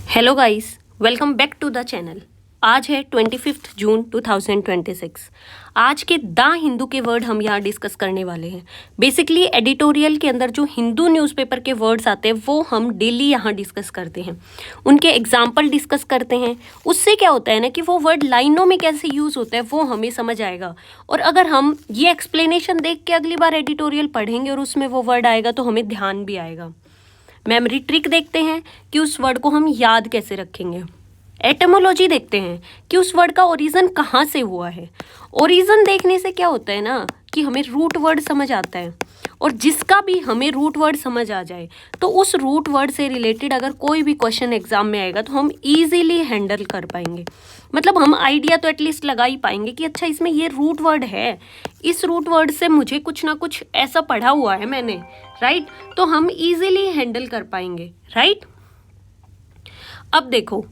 Hello guys, welcome back to the channel. आज है 25 जून 2026। आज के द हिंदू के वर्ड हम यहाँ डिस्कस करने वाले हैं। बेसिकली एडिटोरियल के अंदर जो हिंदू न्यूज़पेपर के वर्ड्स आते हैं वो हम डेली यहाँ डिस्कस करते हैं, उनके एग्जाम्पल डिस्कस करते हैं। उससे क्या होता है ना कि वो वर्ड लाइनों में कैसे यूज़ होता है वो हमें समझ आएगा। और अगर हम ये एक्सप्लेनेशन देख के अगली बार एडिटोरियल पढ़ेंगे और उसमें वो वर्ड आएगा तो हमें ध्यान भी आएगा। मेमोरी ट्रिक देखते हैं कि उस वर्ड को हम याद कैसे रखेंगे। एटमोलॉजी देखते हैं कि उस वर्ड का ओरिजिन कहाँ से हुआ है। ओरिजिन देखने से क्या होता है ना कि हमें रूट वर्ड समझ आता है, और जिसका भी हमें रूट वर्ड समझ आ जाए तो उस रूट वर्ड से रिलेटेड अगर कोई भी क्वेश्चन एग्जाम में आएगा तो हम इजीली हैंडल कर पाएंगे। मतलब हम आइडिया तो एटलीस्ट लगा ही पाएंगे कि अच्छा इसमें ये रूट वर्ड है, इस रूट वर्ड से मुझे कुछ ना कुछ ऐसा पढ़ा हुआ है मैंने, राइट। तो हम इजीली हैंडल कर पाएंगे, राइट। अब देखो,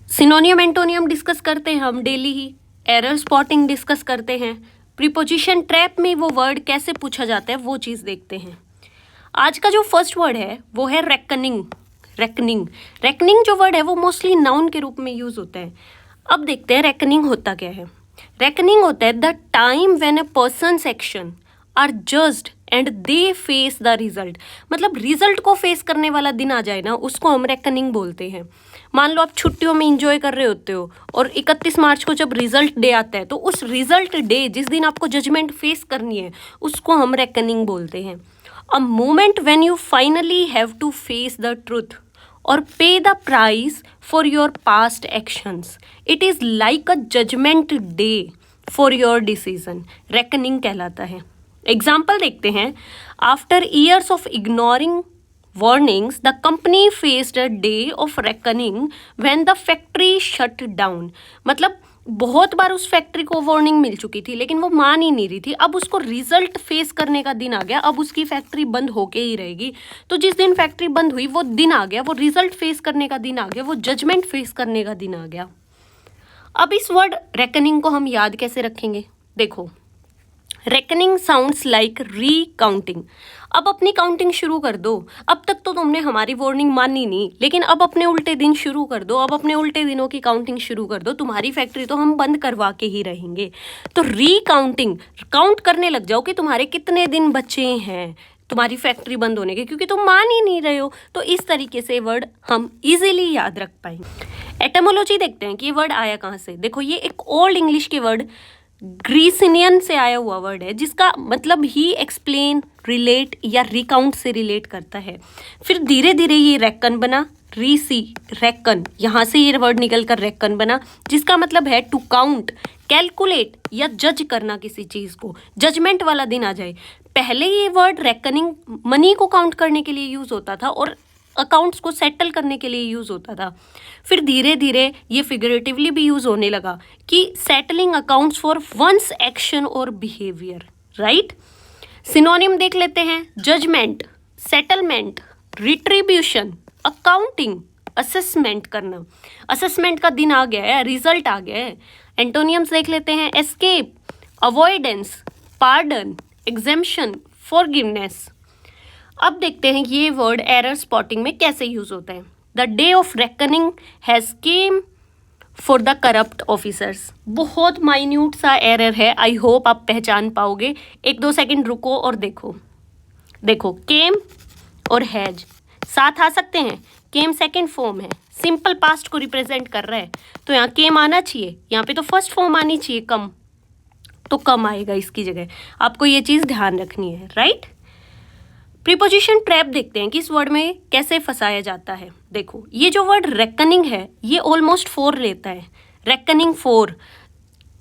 सिनोनियम एंटोनियम डिस्कस करते हैं हम डेली ही, एरर स्पॉटिंग डिस्कस करते हैं, प्रीपोजिशन ट्रैप में वो वर्ड कैसे पूछा जाता है वो चीज़ देखते हैं। आज का जो फर्स्ट वर्ड है वो है रेकनिंग। रेकनिंग रेकनिंग जो वर्ड है वो मोस्टली नाउन के रूप में यूज होता है। अब देखते हैं रेकनिंग होता क्या है। रेकनिंग होता है the time when a person's action are judged and they face the result. मतलब रिजल्ट को फेस करने वाला दिन आ जाए ना, उसको हम रेकनिंग बोलते हैं। मान लो आप छुट्टियों में इंजॉय कर रहे होते हो और 31 मार्च को जब रिजल्ट डे आता है तो उस रिजल्ट डे जिस दिन आपको जजमेंट फेस करनी है उसको हम रेकनिंग बोलते हैं। A moment when you finally have to face the truth और pay the price for your past actions. It is like a judgement day for your decision. Reckoning कहलाता है। एग्जाम्पल देखते हैं। After years of ignoring warnings, the company faced a day of reckoning when the factory shut down। मतलब बहुत बार उस factory को warning मिल चुकी थी लेकिन वो मान ही नहीं रही थी। अब उसको रिजल्ट फेस करने का दिन आ गया, अब उसकी फैक्ट्री बंद होके ही रहेगी। तो जिस दिन फैक्ट्री बंद हुई वो दिन आ गया, वो रिजल्ट फेस करने का दिन आ गया, वो जजमेंट फेस करने का दिन आ गया। अब इस वर्ड रेकनिंग को हम याद कैसे रखेंगे? देखो, रेकनिंग साउंड्स लाइक रीकाउंटिंग। अब अपनी काउंटिंग शुरू कर दो। अब तक तो तुमने हमारी वार्निंग मानी नहीं, लेकिन अब अपने उल्टे दिन शुरू कर दो। अब अपने उल्टे दिनों की काउंटिंग शुरू कर दो। तुम्हारी फैक्ट्री तो हम बंद करवा के ही रहेंगे। तो रीकाउंटिंग, काउंट करने लग जाओ कि तुम्हारे कितने दिन बचे हैं तुम्हारी फैक्ट्री बंद होने के, क्योंकि तुम मान ही नहीं रहे हो। तो इस तरीके से वर्ड हम इजीली याद रख पाएंगे। एटमोलॉजी देखते हैं कि ये वर्ड आया कहाँ से। देखो, ये एक ओल्ड इंग्लिश के वर्ड ग्रीसिनियन से आया हुआ वर्ड है जिसका मतलब ही एक्सप्लेन, रिलेट या रिकाउंट से रिलेट करता है। फिर धीरे धीरे ये रेकन बना, रीसी रेकन, यहाँ से ये वर्ड निकल कर रेकन बना जिसका मतलब है टू काउंट, कैलकुलेट या जज करना किसी चीज़ को। जजमेंट वाला दिन आ जाए। पहले ये वर्ड रेकनिंग मनी को काउंट करने के लिए यूज होता था और अकाउंट्स को सेटल करने के लिए यूज होता था। फिर धीरे धीरे ये फिगरेटिवली भी यूज होने लगा कि settling accounts for one's action और बिहेवियर, राइट। सिनोनिम देख लेते हैं। Judgement, settlement, retribution, accounting, assessment करना। असेसमेंट का दिन आ गया है, रिजल्ट आ गया है। एंटोनियम्स देख लेते हैं। Escape, avoidance, pardon, exemption, forgiveness. अब देखते हैं ये वर्ड एरर स्पॉटिंग में कैसे यूज होता है। The day of reckoning has came for the corrupt officers. बहुत माइन्यूट सा एरर है, आई होप आप पहचान पाओगे। 1-2 सेकेंड रुको और देखो। देखो, केम और हैज साथ आ सकते हैं। केम सेकेंड फॉर्म है, सिंपल पास्ट को रिप्रेजेंट कर रहा है, तो यहाँ केम आना चाहिए। यहाँ पे तो फर्स्ट फॉर्म आनी चाहिए कम, तो कम आएगा इसकी जगह। आपको ये चीज़ ध्यान रखनी है, राइट। प्रीपोजिशन ट्रैप देखते हैं कि इस वर्ड में कैसे फंसाया जाता है। देखो, ये जो वर्ड रेकनिंग है ये ऑलमोस्ट 4 लेता है। रेकनिंग 4,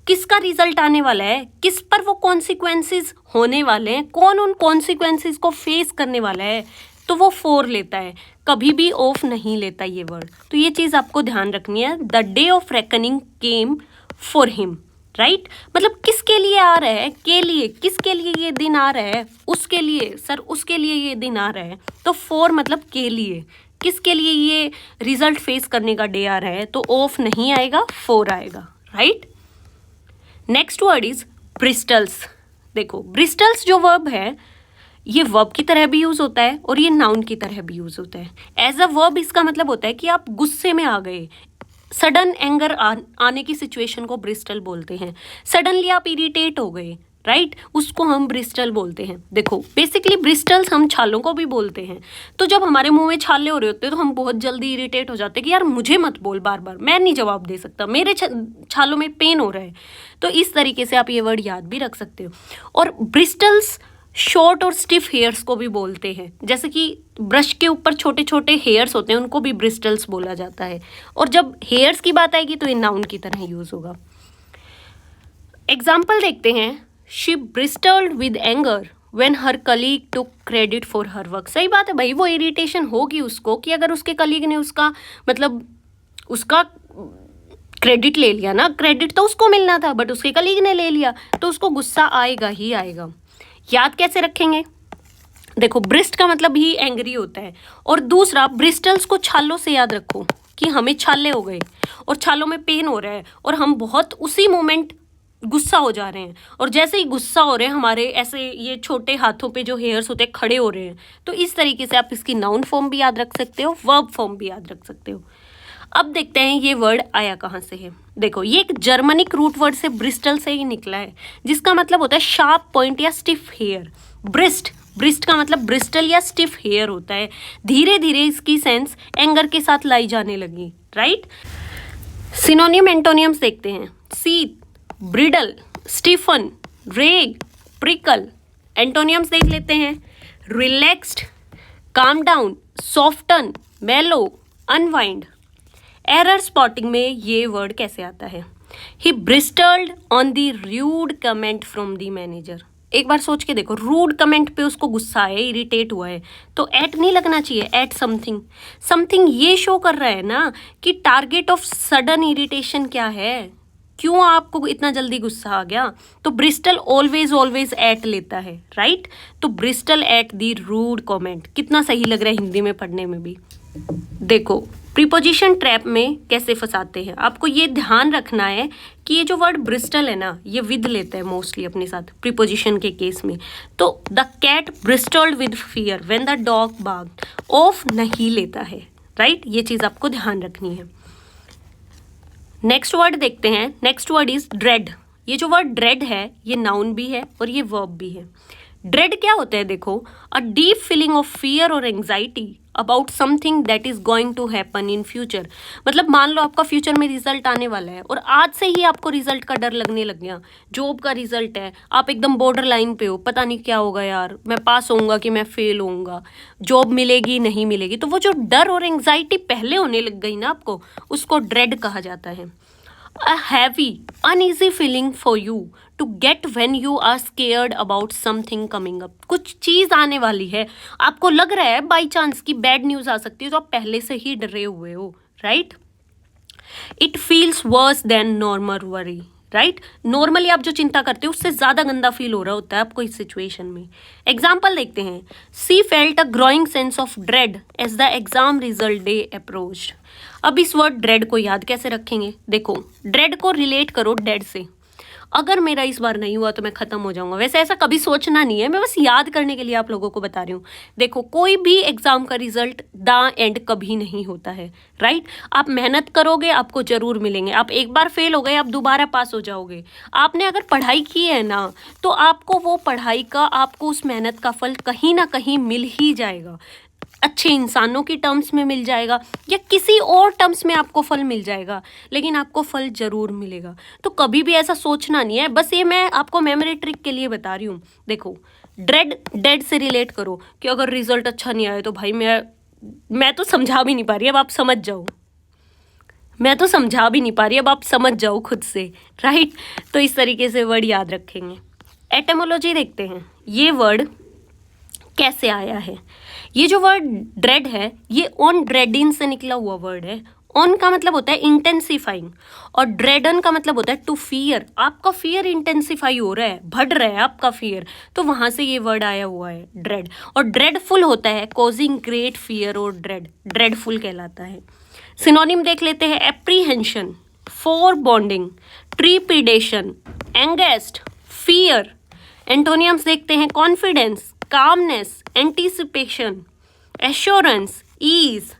किसका रिजल्ट आने वाला है, किस पर वो कॉन्सिक्वेंसेस होने वाले हैं, कौन उन कॉन्सिक्वेंसेस को फेस करने वाला है, तो वो 4 लेता है, कभी भी ऑफ नहीं लेता ये वर्ड। तो ये चीज़ आपको ध्यान रखनी है। The day of reckoning came for him, right. मतलब किसके लिए आ रहा है, के लिए, किसके लिए ये दिन आ रहा है, उसके लिए, सर उसके लिए ये दिन आ रहा है। तो 4 मतलब के लिए, किसके लिए ये रिजल्ट फेस करने का डे आ रहा है, तो ऑफ नहीं आएगा, 4 आएगा, right. Next word is bristles. देखो, ब्रिस्टल्स जो वर्ब है ये वर्ब की तरह भी यूज होता है और ये नाउन की तरह भी यूज होता है। एज अ वर्ब इसका मतलब होता है कि आप गुस्से में आ गए, सडन एंगर आने की सिचुएशन को ब्रिस्टल बोलते हैं। सडनली आप इरिटेट हो गए, राइट, उसको हम ब्रिस्टल बोलते हैं। देखो बेसिकली ब्रिस्टल्स हम छालों को भी बोलते हैं। तो जब हमारे मुंह में छाले हो रहे होते हैं तो हम बहुत जल्दी इरिटेट हो जाते हैं कि यार मुझे मत बोल बार बार, मैं नहीं जवाब दे सकता, मेरे छालों में पेन हो रहा है। तो इस तरीके से आप ये वर्ड याद भी रख सकते हो। और ब्रिस्टल्स शॉर्ट और स्टिफ हेयर्स को भी बोलते हैं, जैसे कि ब्रश के ऊपर छोटे छोटे हेयर्स होते हैं उनको भी ब्रिस्टल्स बोला जाता है। और जब हेयर्स की बात आएगी तो ये नाउन की तरह यूज होगा। एग्जाम्पल देखते हैं। She ब्रिस्टल्ड with anger when her colleague took credit for her work. सही बात है भाई, वो इरिटेशन होगी उसको कि अगर उसके कलीग ने उसका मतलब उसका क्रेडिट ले लिया ना, क्रेडिट तो उसको मिलना था बट उसके कलीग ने ले लिया, तो उसको गुस्सा आएगा ही आएगा। याद कैसे रखेंगे? देखो ब्रिस्ट का मतलब ही एंग्री होता है, और दूसरा ब्रिस्टल्स को छालों से याद रखो कि हमें छाले हो गए और छालों में पेन हो रहा है और हम बहुत उसी मोमेंट गुस्सा हो जा रहे हैं, और जैसे ही गुस्सा हो रहे हैं हमारे ऐसे ये छोटे हाथों पे जो हेयर्स होते हैं खड़े हो रहे हैं। तो इस तरीके से आप इसकी नाउन फॉर्म भी याद रख सकते हो, वर्ब फॉर्म भी याद रख सकते हो। अब देखते हैं ये वर्ड आया कहाँ से है। देखो ये एक जर्मनिक रूट वर्ड से ब्रिस्टल से ही निकला है, जिसका मतलब होता है शार्प पॉइंट या स्टिफ हेयर। ब्रिस्ट का मतलब ब्रिस्टल या स्टिफ हेयर होता है। धीरे धीरे इसकी सेंस एंगर के साथ लाई जाने लगी, राइट। सिनोनिम एंटोनियम्स देखते हैं। Seethe, bridle, stiffen, rage, prickle. Antonyms देख लेते हैं। Relaxed, calm down, soften, mellow, unwind. Error spotting में ये वर्ड कैसे आता है? He bristled on the rude comment from the manager. एक बार सोच के देखो, रूड कमेंट पे उसको गुस्सा है, इरिटेट हुआ है, तो एट नहीं लगना चाहिए, एट समथिंग ये शो कर रहा है ना कि टारगेट ऑफ सडन इरिटेशन क्या है, क्यों आपको इतना जल्दी गुस्सा आ गया। तो ब्रिस्टल ऑलवेज एट लेता है, राइट। तो bristle at the rude comment कितना सही लग रहा है हिंदी में पढ़ने में भी। देखो प्रीपोजिशन ट्रैप में कैसे फंसाते हैं, आपको ये ध्यान रखना है कि ये जो वर्ड ब्रिस्टल है ना, ये विद लेता है मोस्टली अपने साथ प्रीपोजिशन के केस में। तो the cat bristled with fear when the dog barked, of नहीं लेता है, राइट। ये चीज़ आपको ध्यान रखनी है। नेक्स्ट वर्ड देखते हैं। Next word is dread. ये जो वर्ड ड्रेड है ये नाउन भी है और ये वर्ब भी है। ड्रेड क्या होता है? देखो, a deep feeling of fear और anxiety about something that is going to happen in future. मतलब मान लो आपका फ्यूचर में रिजल्ट आने वाला है और आज से ही आपको रिजल्ट का डर लगने लग गया। जॉब का रिजल्ट है, आप एकदम बॉर्डर लाइन पे हो, पता नहीं क्या होगा यार, मैं पास होऊंगा कि मैं फेल होऊंगा, जॉब मिलेगी नहीं मिलेगी। तो वो जो डर और एंग्जाइटी पहले होने लग गई ना आपको, उसको ड्रेड कहा जाता है। A heavy, uneasy feeling for you to get when you are scared about something coming up। कुछ चीज़ आने वाली है, आपको लग रहा है बाई चांस की बैड न्यूज़ आ सकती है, तो आप पहले से ही डरे हुए हो, right. It feels worse than normal worry, right. Normally आप जो चिंता करते हो उससे ज़्यादा गंदा फील हो रहा होता है आपको इस सिचुएशन में। एग्जाम्पल देखते हैं। She felt a growing sense of dread as the exam result day approached. अब इस वर्ड ड्रेड को याद कैसे रखेंगे? देखो ड्रेड को रिलेट करो डेड से। अगर मेरा इस बार नहीं हुआ तो मैं खत्म हो जाऊंगा। वैसे ऐसा कभी सोचना नहीं है, मैं बस याद करने के लिए आप लोगों को बता रही हूँ। देखो कोई भी एग्जाम का रिजल्ट द एंड कभी नहीं होता है, राइट। आप मेहनत करोगे आपको जरूर मिलेंगे। आप एक बार फेल हो गए, आप दोबारा पास हो जाओगे। आपने अगर पढ़ाई की है ना, तो आपको वो पढ़ाई का, आपको उस मेहनत का फल कहीं ना कहीं मिल ही जाएगा। अच्छे इंसानों की टर्म्स में मिल जाएगा या किसी और टर्म्स में आपको फल मिल जाएगा, लेकिन आपको फल जरूर मिलेगा। तो कभी भी ऐसा सोचना नहीं है, बस ये मैं आपको मेमोरी ट्रिक के लिए बता रही हूँ। देखो ड्रेड डेड से रिलेट करो कि अगर रिजल्ट अच्छा नहीं आया तो भाई मैं तो समझा भी नहीं पा रही, अब आप समझ जाओ। मैं तो समझा भी नहीं पा रही, अब आप समझ जाओ खुद से, राइट। तो इस तरीके से वर्ड याद रखेंगे। एटमोलॉजी देखते हैं, ये वर्ड कैसे आया है। ये जो वर्ड ड्रेड है ये ऑन ड्रेडिन से निकला हुआ वर्ड है। ऑन का मतलब होता है इंटेंसिफाइंग और ड्रेडन का मतलब होता है टू फियर। आपका फियर इंटेंसिफाई हो रहा है, बढ़ रहा है आपका फियर, तो वहां से ये वर्ड आया हुआ है ड्रेड। और ड्रेडफुल होता है कॉजिंग ग्रेट फियर, और ड्रेडफुल कहलाता है। सिनोनिम देख लेते हैं। Apprehension, foreboding, trepidation, angst, fear. Antonyms देखते हैं। Confidence, calmness, anticipation, assurance, ease.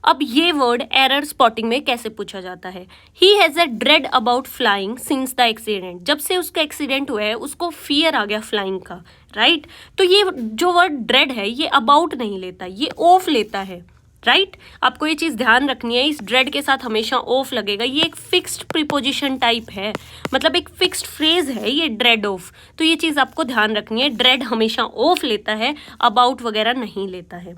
अब ये वर्ड एरर स्पॉटिंग में कैसे पूछा जाता है? He has a dread about flying since the accident. जब से उसका एक्सीडेंट हुआ है उसको फियर आ गया फ्लाइंग का, राइट? तो ये जो वर्ड ड्रेड है ये अबाउट नहीं लेता, ये ऑफ लेता है, राइट? आपको ये चीज़ ध्यान रखनी है, इस ड्रेड के साथ हमेशा ऑफ लगेगा। ये एक फिक्स्ड प्रीपोजिशन टाइप है, मतलब एक फिक्स्ड फ्रेज है ये ड्रेड ऑफ। तो ये चीज़ आपको ध्यान रखनी है, ड्रेड हमेशा ऑफ लेता है, अबाउट वगैरह नहीं लेता है।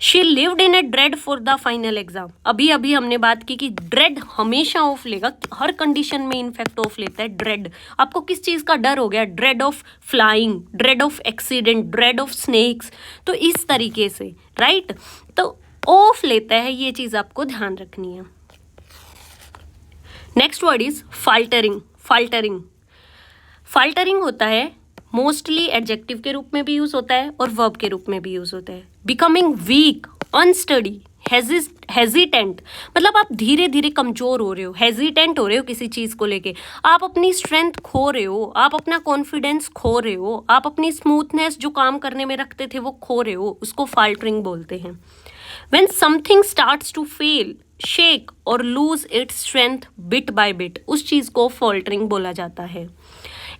She lived in A dread for the final exam. अभी अभी हमने बात की कि ड्रेड हमेशा ऑफ लेगा, हर कंडीशन में इनफैक्ट ऑफ लेता है ड्रेड। आपको किस चीज़ का डर हो गया? Dread of flying, dread of accident, dread of snakes. तो इस तरीके से, राइट? तो ऑफ लेता है, ये चीज़ आपको ध्यान रखनी है। Next word is faltering. Faltering faltering होता है मोस्टली एडजेक्टिव के रूप में भी यूज होता है और वर्ब के रूप में भी यूज होता है। बिकमिंग वीक, अनस्टडी, हेजिटेंट, मतलब आप धीरे धीरे कमजोर हो रहे हो, हेजिटेंट हो रहे हो किसी चीज़ को लेके, आप अपनी स्ट्रेंथ खो रहे हो, आप अपना कॉन्फिडेंस खो रहे हो, आप अपनी स्मूथनेस जो काम करने में रखते थे वो खो रहे हो, उसको फाल्टरिंग बोलते हैं। When something starts to fail, shake or lose its strength bit by bit, उस चीज़ को faltering बोला जाता है।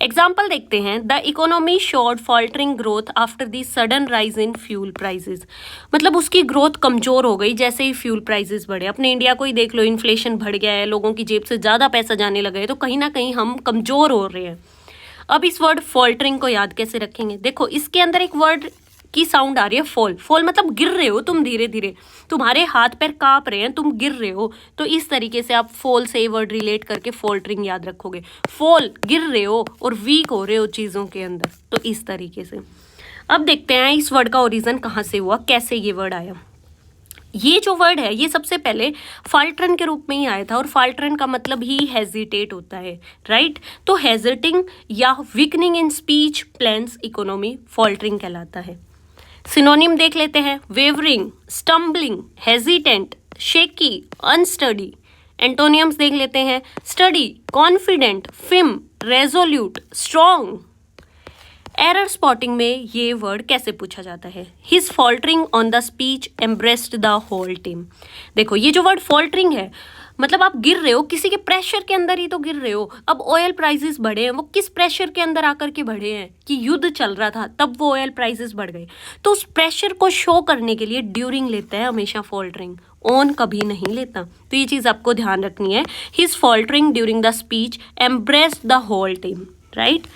एग्जाम्पल देखते हैं। The economy showed faltering growth after the sudden rise in fuel prices. मतलब उसकी ग्रोथ कमजोर हो गई जैसे ही फ्यूल प्राइजेस बढ़े। अपने इंडिया को ही देख लो, इन्फ्लेशन बढ़ गया है, लोगों की जेब से ज़्यादा पैसा जाने लगा है, तो कहीं ना कहीं हम कमज़ोर हो रहे हैं। अब इस वर्ड फॉल्टरिंग को याद कैसे रखेंगे? देखो इसके अंदर एक वर्ड की साउंड आ रही है फॉल। फॉल मतलब गिर रहे हो तुम धीरे धीरे, तुम्हारे हाथ पैर कांप रहे हैं, तुम गिर रहे हो। तो इस तरीके से आप फॉल से वर्ड रिलेट करके फॉल्टरिंग याद रखोगे। फॉल, गिर रहे हो, और वीक हो रहे हो चीज़ों के अंदर, तो इस तरीके से। अब देखते हैं इस वर्ड का ओरिजिन कहाँ से हुआ, कैसे ये वर्ड आया। ये जो वर्ड है ये सबसे पहले फाल्टरन के रूप में ही आया था, और फाल्टरन का मतलब ही हेजिटेट होता है, राइट? तो हेजिटिंग या weakening in speech, plans, economy faltering कहलाता है। सिनोनिम देख लेते हैं। Wavering, stumbling, hesitant, shaky, unsteady. Antonyms देख लेते हैं। Steady, confident, firm, resolute, strong. Error spotting में ये वर्ड कैसे पूछा जाता है? His faltering on the speech embarrassed the whole team. देखो ये जो वर्ड फॉल्टरिंग है, मतलब आप गिर रहे हो, किसी के प्रेशर के अंदर ही तो गिर रहे हो। अब ऑयल प्राइसेस बढ़े हैं, वो किस प्रेशर के अंदर आकर के बढ़े हैं कि युद्ध चल रहा था तब वो ऑयल प्राइसेस बढ़ गए। तो उस प्रेशर को शो करने के लिए ड्यूरिंग लेता है हमेशा फॉल्टरिंग, ऑन कभी नहीं लेता। तो ये चीज़ आपको ध्यान रखनी है। His faltering during the speech embarrassed the whole team, right?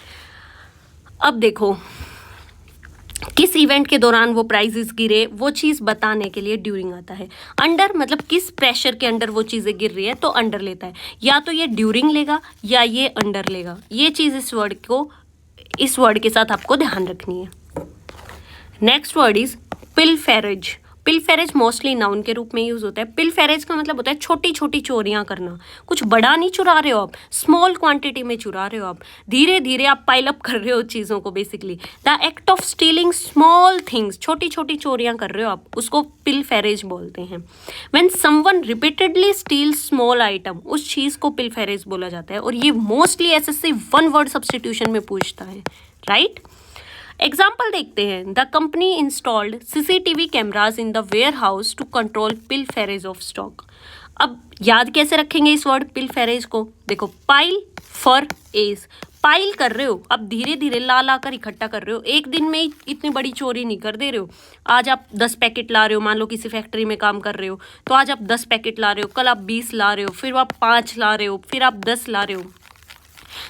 अब देखो किस इवेंट के दौरान वो प्राइजेस गिरे, वो चीज़ बताने के लिए ड्यूरिंग आता है। अंडर मतलब किस प्रेशर के अंडर वो चीज़ें गिर रही है, तो अंडर लेता है। या तो ये ड्यूरिंग लेगा या ये अंडर लेगा। ये चीज़ इस वर्ड के साथ आपको ध्यान रखनी है। Next word is pilferage. Pilferage mostly noun के रूप में यूज होता है। पिलफेरेज का मतलब होता है छोटी छोटी चोरियां करना। कुछ बड़ा नहीं चुरा रहे हो आप, स्मॉल क्वांटिटी में चुरा रहे हो आप, धीरे धीरे आप पाइल अप कर रहे हो चीज़ों को। Basically the act of stealing small things, छोटी छोटी चोरियां कर रहे हो आप, उसको पिलफेरेज बोलते हैं। When someone repeatedly steals small item, उस चीज़ को पिलफेरेज बोला जाता है। और ये mostly SSC one word substitution में पूछता है, राइट? एग्जाम्पल देखते हैं। The company installed CCTV cameras in the warehouse to control pilferage of stock. अब याद कैसे रखेंगे इस वर्ड पिलफेरेज को? देखो पाइल फॉर एज, पाइल कर रहे हो, अब धीरे धीरे ला कर इकट्ठा कर रहे हो। एक दिन में ही इतनी बड़ी चोरी नहीं कर दे रहे हो। आज आप 10 पैकेट ला रहे हो, मान लो किसी फैक्ट्री में काम कर रहे हो, तो आज आप 10 पैकेट ला रहे हो, कल आप 20 ला रहे हो, फिर आप 5 ला रहे हो, फिर आप 10 ला रहे हो।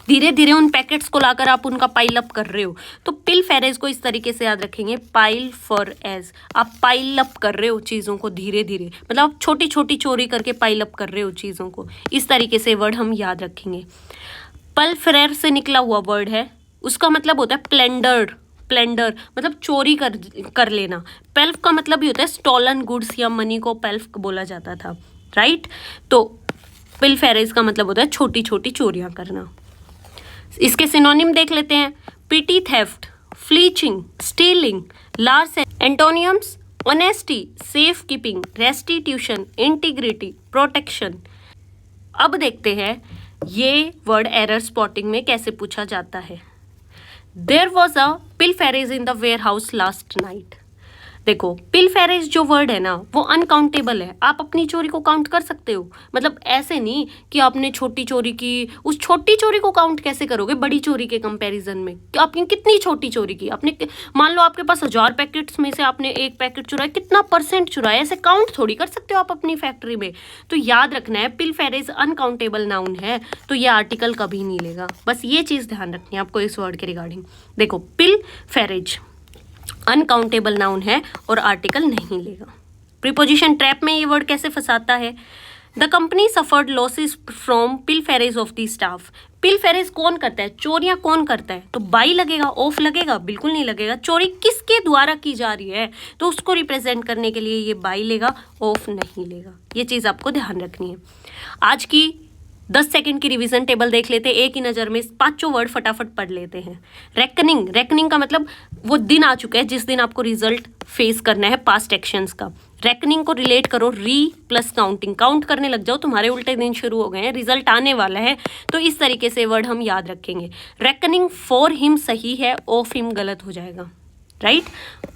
धीरे धीरे उन पैकेट्स को लाकर आप उनका पाइल अप कर रहे हो। तो पिलफेरेज को इस तरीके से याद रखेंगे, पाइल फॉर एज। आप पाइल अप कर रहे हो चीज़ों को धीरे धीरे, मतलब आप छोटी छोटी चोरी करके पाइल अप कर रहे हो चीज़ों को। इस तरीके से वर्ड हम याद रखेंगे। पल्फरेर से निकला हुआ वर्ड है, उसका मतलब होता है प्लेंडर। प्लेंडर मतलब चोरी कर लेना। पेल्फ का मतलब ही होता है स्टॉलन गुड्स या मनी को पेल्फ बोला जाता था, राइट? तो पिलफेरेज का मतलब होता है छोटी छोटी चोरियां करना। इसके सिनोनिम देख लेते हैं। Petty theft, filching, stealing, large. Antonyms honesty, safekeeping, restitution, integrity, protection. अब देखते हैं ये वर्ड एरर स्पॉटिंग में कैसे पूछा जाता है। There was a pilferage in the warehouse last night. देखो पिलफेरेज जो वर्ड है ना वो अनकाउंटेबल है, आप अपनी चोरी को काउंट कर सकते हो। मतलब ऐसे नहीं कि आपने छोटी चोरी की, उस छोटी चोरी को काउंट कैसे करोगे बड़ी चोरी के कंपैरिजन में, कि आपने कितनी छोटी चोरी की, आपने मान लो आपके पास 1000 पैकेट्स में से आपने एक पैकेट चुराया, कितना परसेंट चुराया, ऐसे काउंट थोड़ी कर सकते हो आप अपनी फैक्ट्री में। तो याद रखना है पिलफेरेज अनकाउंटेबल नाउन है, तो ये आर्टिकल कभी नहीं लेगा, बस ये चीज़ ध्यान रखनी है आपको इस वर्ड के रिगार्डिंग। देखो पिलफेरेज अनकाउंटेबल नाउन है और आर्टिकल नहीं लेगा। प्रीपोजिशन ट्रैप में ये वर्ड कैसे फंसाता है? The company suffered losses from pilferage of the staff. Pilferage कौन करता है, चोरियां कौन करता है, तो बाई लगेगा, ऑफ लगेगा, बिल्कुल नहीं लगेगा। चोरी किसके द्वारा की जा रही है तो उसको रिप्रेजेंट करने के लिए ये बाई लेगा, ऑफ नहीं लेगा। ये चीज़ आपको ध्यान रखनी है। आज की 10 सेकंड की रिवीजन टेबल देख लेते हैं, एक ही नज़र में 5 वर्ड फटाफट पढ़ लेते हैं। रेकनिंग, रेकनिंग का मतलब वो दिन आ चुका है जिस दिन आपको रिजल्ट फेस करना है पास्ट एक्शंस का। रेकनिंग को रिलेट करो री प्लस काउंटिंग, काउंट करने लग जाओ, तुम्हारे उल्टे दिन शुरू हो गए हैं, रिजल्ट आने वाला है, तो इस तरीके से वर्ड हम याद रखेंगे। रेकनिंग फॉर हिम सही है, ऑफ हिम गलत हो जाएगा, राइट।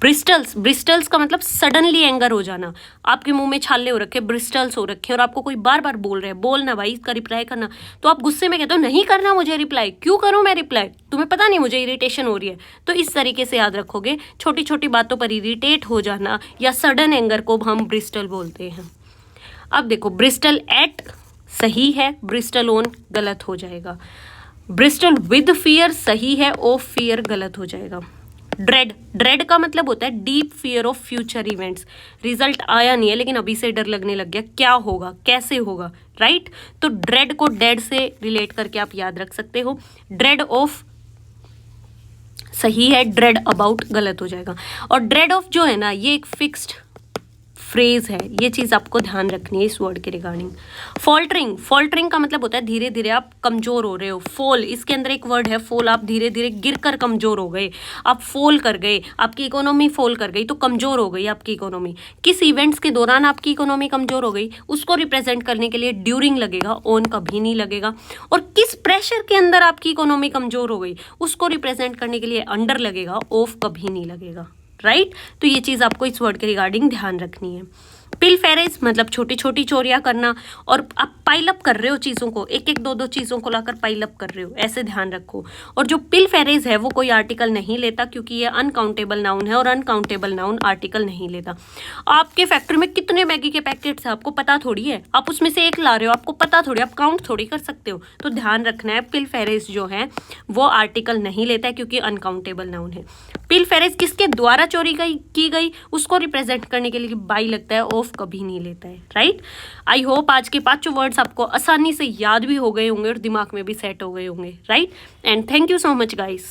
ब्रिस्टल्स, ब्रिस्टल्स का मतलब सडनली एंगर हो जाना, आपके मुंह में छाले हो रखे, ब्रिस्टल्स हो रखे और आपको कोई बार बार बोल रहे हैं बोलना भाई इसका रिप्लाई करना, तो आप गुस्से में कहते हो नहीं करना मुझे रिप्लाई, क्यों करूं मैं रिप्लाई, तुम्हें पता नहीं मुझे इरिटेशन हो रही है। तो इस तरीके से याद रखोगे, छोटी छोटी बातों पर इरिटेट हो जाना या सडन एंगर को हम ब्रिस्टल बोलते हैं। अब देखो ब्रिस्टल एट सही है, ब्रिस्टल ऑन गलत हो जाएगा। ब्रिस्टल विद फियर सही है, ऑफ फियर गलत हो जाएगा। ड्रेड, ड्रेड का मतलब होता है deep fear of future events, result आया नहीं है लेकिन अभी से डर लगने लग गया, क्या होगा कैसे होगा, राइट। तो ड्रेड को डेड से रिलेट करके आप याद रख सकते हो। ड्रेड ऑफ सही है, ड्रेड अबाउट गलत हो जाएगा। और ड्रेड ऑफ जो है ना ये एक फिक्स्ड फ्रेज है, ये चीज़ आपको ध्यान रखनी है इस वर्ड के रिगार्डिंग। फॉल्टरिंग, फॉल्टरिंग का मतलब होता है धीरे धीरे आप कमजोर हो रहे हो। फॉल, इसके अंदर एक वर्ड है फॉल, आप धीरे धीरे गिरकर कमजोर हो गए, आप फॉल कर गए, आपकी इकोनॉमी फॉल कर गई, तो कमजोर हो गई आपकी इकोनॉमी। किस इवेंट्स के दौरान आपकी इकोनॉमी कमजोर हो गई उसको रिप्रेजेंट करने के लिए ड्यूरिंग लगेगा, ऑन कभी नहीं लगेगा। और किस प्रेशर के अंदर आपकी इकोनॉमी कमजोर हो गई उसको रिप्रेजेंट करने के लिए अंडर लगेगा, ऑफ कभी नहीं लगेगा, राइट। तो ये चीज़ आपको इस वर्ड के रिगार्डिंग ध्यान रखनी है। पिलफेरेज मतलब छोटी छोटी चोरियां करना, और आप पाइलअप कर रहे हो चीज़ों को, एक एक दो दो चीज़ों को लाकर पाइलअप कर रहे हो, ऐसे ध्यान रखो। और जो पिलफेरेज है वो कोई आर्टिकल नहीं लेता क्योंकि ये अनकाउंटेबल नाउन है और अनकाउंटेबल नाउन आर्टिकल नहीं लेता। आपके फैक्ट्री में कितने मैगी के पैकेट्स हैं आपको पता थोड़ी है, आप उसमें से एक ला रहे हो आपको पता थोड़ी, आप काउंट थोड़ी कर सकते हो। तो ध्यान रखना है पिलफेरेज जो है वो आर्टिकल नहीं लेता है क्योंकि अनकाउंटेबल नाउन है। पिलफेरेज किसके द्वारा चोरी की गई उसको रिप्रेजेंट करने के लिए बाई लगता है, ऑफ कभी नहीं लेता है, राइट। आई होप आज के 5 वर्ड्स आपको आसानी से याद भी हो गए होंगे और दिमाग में भी सेट हो गए होंगे, right. And thank you so much guys.